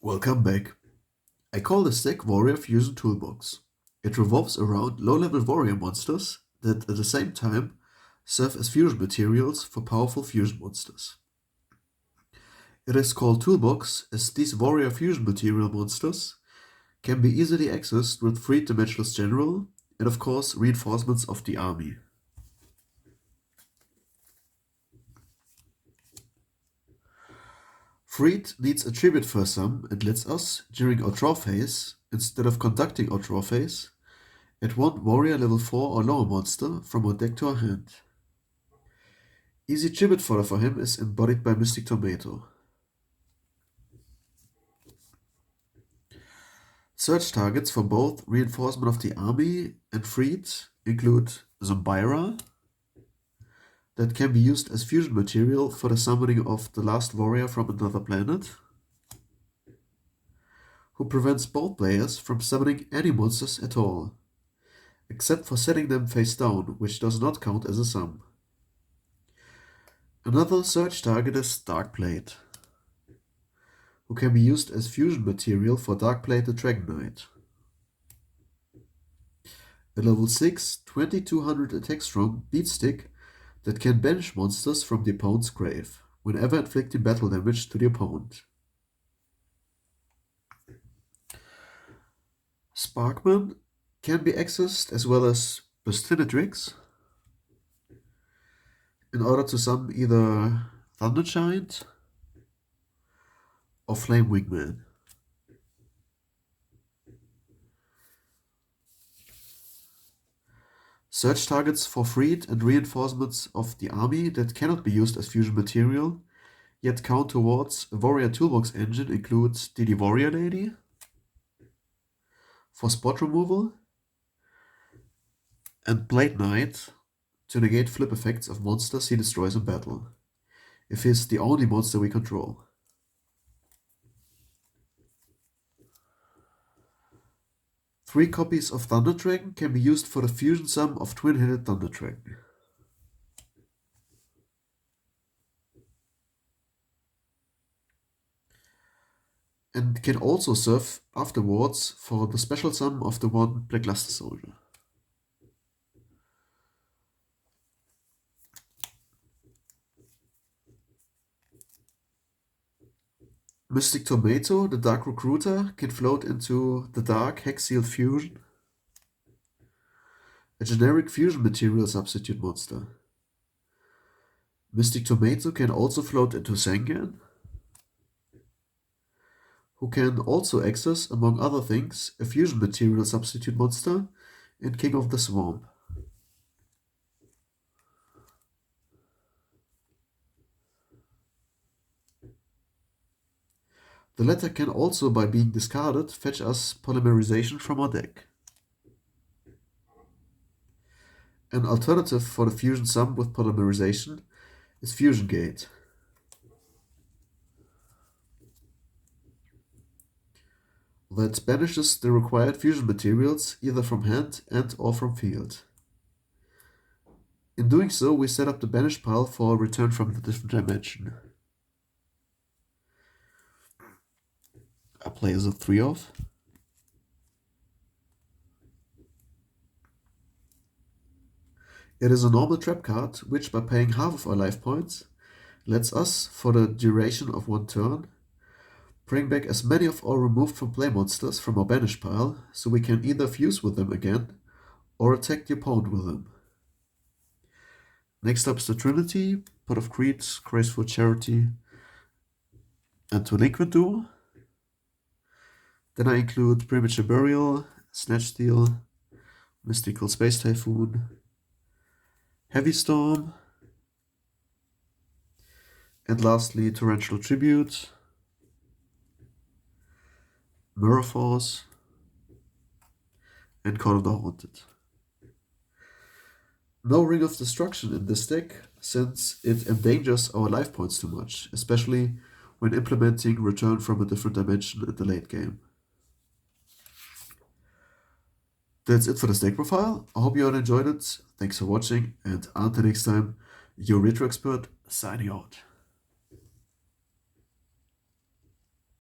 Welcome back. I call this deck Warrior Fusion Toolbox. It revolves around low-level warrior monsters that at the same time serve as fusion materials for powerful fusion monsters. It is called Toolbox as these warrior fusion material monsters can be easily accessed with freed the Matchless General and of course reinforcements of the army. Freed needs a tribute for some and lets us, during our draw phase, instead of conducting our draw phase, add one warrior level 4 or lower monster from our deck to our hand. Easy tribute fodder for him is embodied by Mystic Tomato. Search targets for both reinforcement of the army and freed include Zombyra, that can be used as fusion material for the summoning of the last warrior from another planet, who prevents both players from summoning any monsters at all, except for setting them face down, which does not count as a sum. Another search target is Darkblade, who can be used as fusion material for Darkblade the Dragon Knight. A level 6, 2200 attack strong beatstick that can banish monsters from the opponent's grave, whenever inflicting battle damage to the opponent. Sparkman can be accessed as well as Burstinatrix in order to summon either Thunder Giant or Flame Wingman. Search targets for freed and reinforcements of the army that cannot be used as fusion material, yet count towards a warrior toolbox engine includes the Warrior Lady for spot removal and Blade Knight to negate flip effects of monsters he destroys in battle, if he is the only monster we control. Three copies of Thunder Dragon can be used for the fusion sum of twin-headed Thunder Dragon. And can also serve afterwards for the special sum of the one Blackluster Soldier. Mystic Tomato, the Dark Recruiter, can float into the Dark Hex-Sealed Fusion, a generic fusion material substitute monster. Mystic Tomato can also float into Sangan, who can also access, among other things, a fusion material substitute monster and King of the Swamp. The latter can also, by being discarded, fetch us Polymerization from our deck. An alternative for the fusion sum with Polymerization is Fusion Gate. That banishes the required fusion materials either from hand and or from field. In doing so, we set up the banish pile for a return from the different dimension. I play as a 3-off. It is a normal trap card, which by paying half of our life points, lets us, for the duration of one turn, bring back as many of our removed from play monsters from our banish pile, so we can either fuse with them again, or attack the opponent with them. Next up is the Trinity, Pot of Greed, Graceful Charity, and Delinquent Duo. Then I include Premature Burial, Snatch Steal, Mystical Space Typhoon, Heavy Storm, and lastly Torrential Tribute, Mirror Force, and Call of the Haunted. No Ring of Destruction in this deck, since it endangers our life points too much, especially when implementing Return from a Different Dimension in the late game. That's it for this deck profile. I hope you all enjoyed it. Thanks for watching, and until next time, your retro expert signing out.